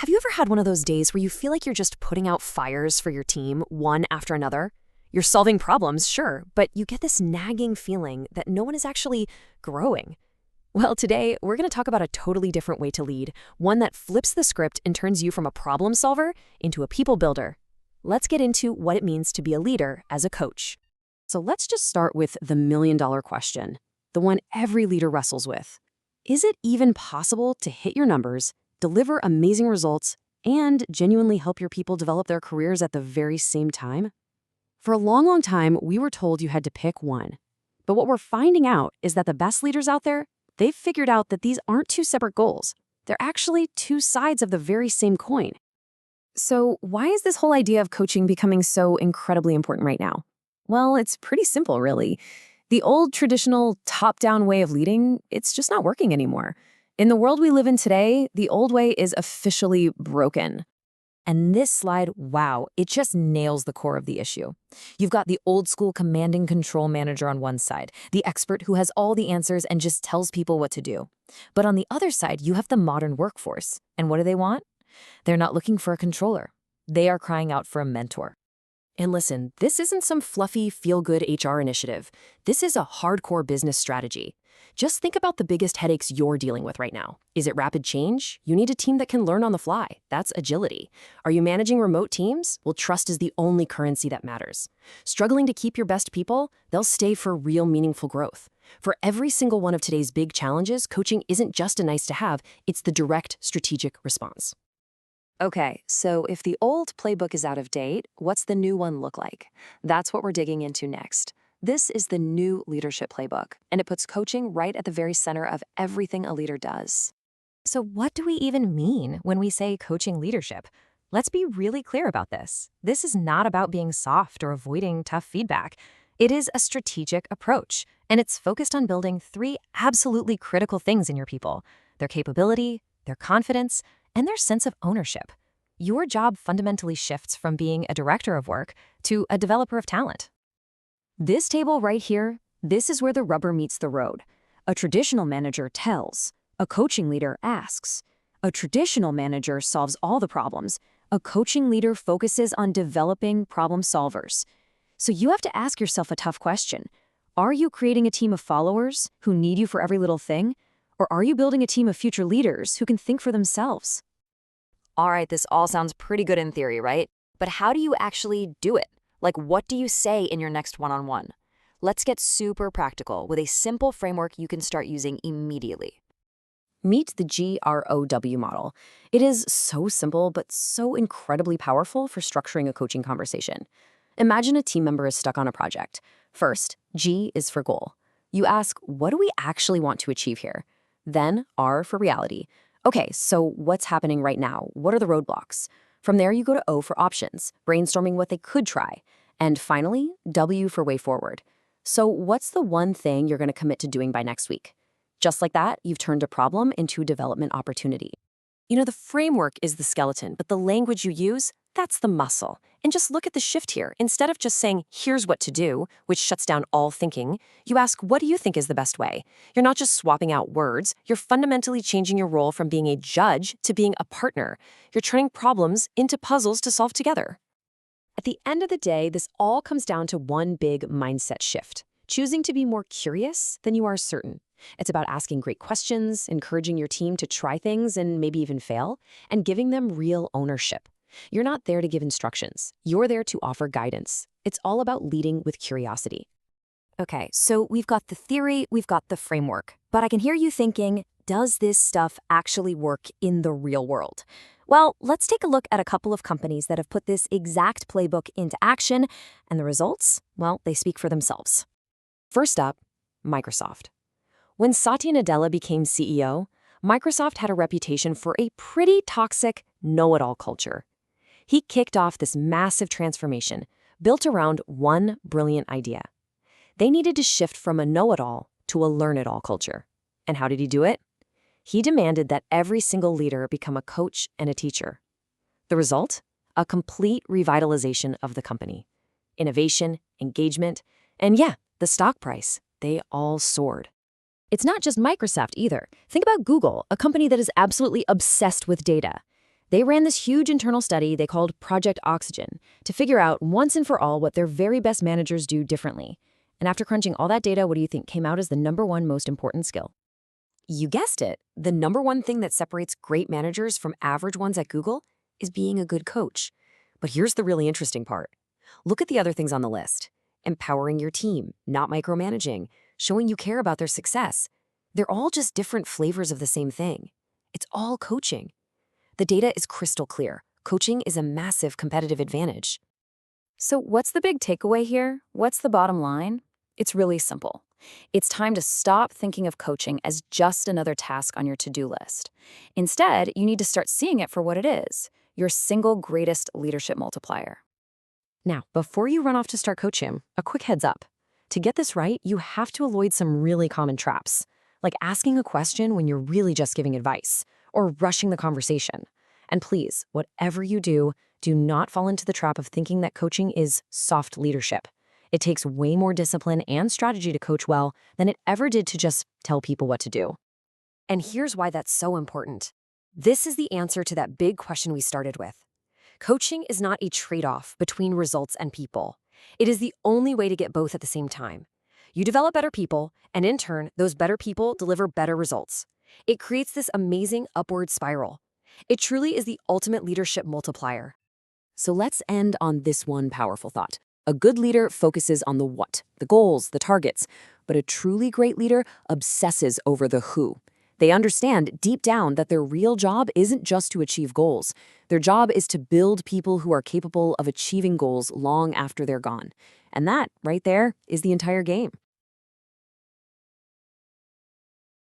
Have you ever had one of those days where you feel like you're just putting out fires for your team, one after another? You're solving problems, sure, but you get this nagging feeling that no one is actually growing. Well, today, we're going to talk about a totally different way to lead, one that flips the script and turns you from a problem solver into a people builder. Let's get into what it means to be a leader as a coach. So let's just start with the million-dollar question, the one every leader wrestles with. Is it even possible to hit your numbers, deliver amazing results, and genuinely help your people develop their careers at the very same time? For a long, long time, we were told you had to pick one. But what we're finding out is that the best leaders out there, they've figured out that these aren't two separate goals. They're actually two sides of the very same coin. So why is this whole idea of coaching becoming so incredibly important right now? Well, it's pretty simple, really. The old traditional top-down way of leading, it's just not working anymore. In the world we live in today, the old way is officially broken. And this slide, wow, it just nails the core of the issue. You've got the old school command and control manager on one side, the expert who has all the answers and just tells people what to do. But on the other side, you have the modern workforce. And what do they want? They're not looking for a controller. They are crying out for a mentor. And listen, this isn't some fluffy, feel-good HR initiative. This is a hardcore business strategy. Just think about the biggest headaches you're dealing with right now. Is it rapid change? You need a team that can learn on the fly. That's agility. Are you managing remote teams? Well, trust is the only currency that matters. Struggling to keep your best people? They'll stay for real meaningful growth. For every single one of today's big challenges, coaching isn't just a nice to have, it's the direct strategic response. Okay, so if the old playbook is out of date, what's the new one look like? That's what we're digging into next. This is the new leadership playbook, and it puts coaching right at the very center of everything a leader does. So what do we even mean when we say coaching leadership? Let's be really clear about this. This is not about being soft or avoiding tough feedback. It is a strategic approach, and it's focused on building three absolutely critical things in your people: their capability, their confidence, and their sense of ownership. Your job fundamentally shifts from being a director of work to a developer of talent. This table right here, this is where the rubber meets the road. A traditional manager tells. A coaching leader asks. A traditional manager solves all the problems. A coaching leader focuses on developing problem solvers. So you have to ask yourself a tough question. Are you creating a team of followers who need you for every little thing? Or are you building a team of future leaders who can think for themselves? All right, this all sounds pretty good in theory, right? But how do you actually do it? Like, what do you say in your next one-on-one? Let's get super practical with a simple framework you can start using immediately. Meet the GROW model. It is so simple, but so incredibly powerful for structuring a coaching conversation. Imagine a team member is stuck on a project. First, G is for goal. You ask, what do we actually want to achieve here? Then R for reality. Okay, so what's happening right now? What are the roadblocks? From there, you go to O for options, brainstorming what they could try. And finally, W for way forward. So what's the one thing you're going to commit to doing by next week? Just like that, you've turned a problem into a development opportunity. You know, the framework is the skeleton, but the language you use, that's the muscle. And just look at the shift here. Instead of just saying, here's what to do, which shuts down all thinking, you ask, what do you think is the best way? You're not just swapping out words. You're fundamentally changing your role from being a judge to being a partner. You're turning problems into puzzles to solve together. At the end of the day, this all comes down to one big mindset shift, choosing to be more curious than you are certain. It's about asking great questions, encouraging your team to try things and maybe even fail, and giving them real ownership. You're not there to give instructions. You're there to offer guidance. It's all about leading with curiosity. Okay, so we've got the theory, we've got the framework, but I can hear you thinking, does this stuff actually work in the real world? Well, let's take a look at a couple of companies that have put this exact playbook into action, and the results, well, they speak for themselves. First up, Microsoft. When Satya Nadella became CEO, Microsoft had a reputation for a pretty toxic, know-it-all culture. He kicked off this massive transformation built around one brilliant idea. They needed to shift from a know-it-all to a learn-it-all culture. And how did he do it? He demanded that every single leader become a coach and a teacher. The result? A complete revitalization of the company. Innovation, engagement, and yeah, the stock price, they all soared. It's not just Microsoft either. Think about Google, a company that is absolutely obsessed with data. They ran this huge internal study they called Project Oxygen to figure out once and for all what their very best managers do differently. And after crunching all that data, what do you think came out as the number one most important skill? You guessed it. The number one thing that separates great managers from average ones at Google is being a good coach. But here's the really interesting part. Look at the other things on the list. Empowering your team, not micromanaging, showing you care about their success. They're all just different flavors of the same thing. It's all coaching. The data is crystal clear. Coaching is a massive competitive advantage. So what's the big takeaway here? What's the bottom line? It's really simple. It's time to stop thinking of coaching as just another task on your to-do list. Instead, you need to start seeing it for what it is, your single greatest leadership multiplier. Now, before you run off to start coaching, a quick heads up. To get this right, you have to avoid some really common traps, like asking a question when you're really just giving advice, or rushing the conversation. And please, whatever you do, do not fall into the trap of thinking that coaching is soft leadership. It takes way more discipline and strategy to coach well than it ever did to just tell people what to do. And here's why that's so important. This is the answer to that big question we started with. Coaching is not a trade-off between results and people. It is the only way to get both at the same time. You develop better people, and in turn, those better people deliver better results. It creates this amazing upward spiral. It truly is the ultimate leadership multiplier. So let's end on this one powerful thought. A good leader focuses on the what, the goals, the targets, but a truly great leader obsesses over the who. They understand deep down that their real job isn't just to achieve goals. Their job is to build people who are capable of achieving goals long after they're gone. And that, right there, is the entire game.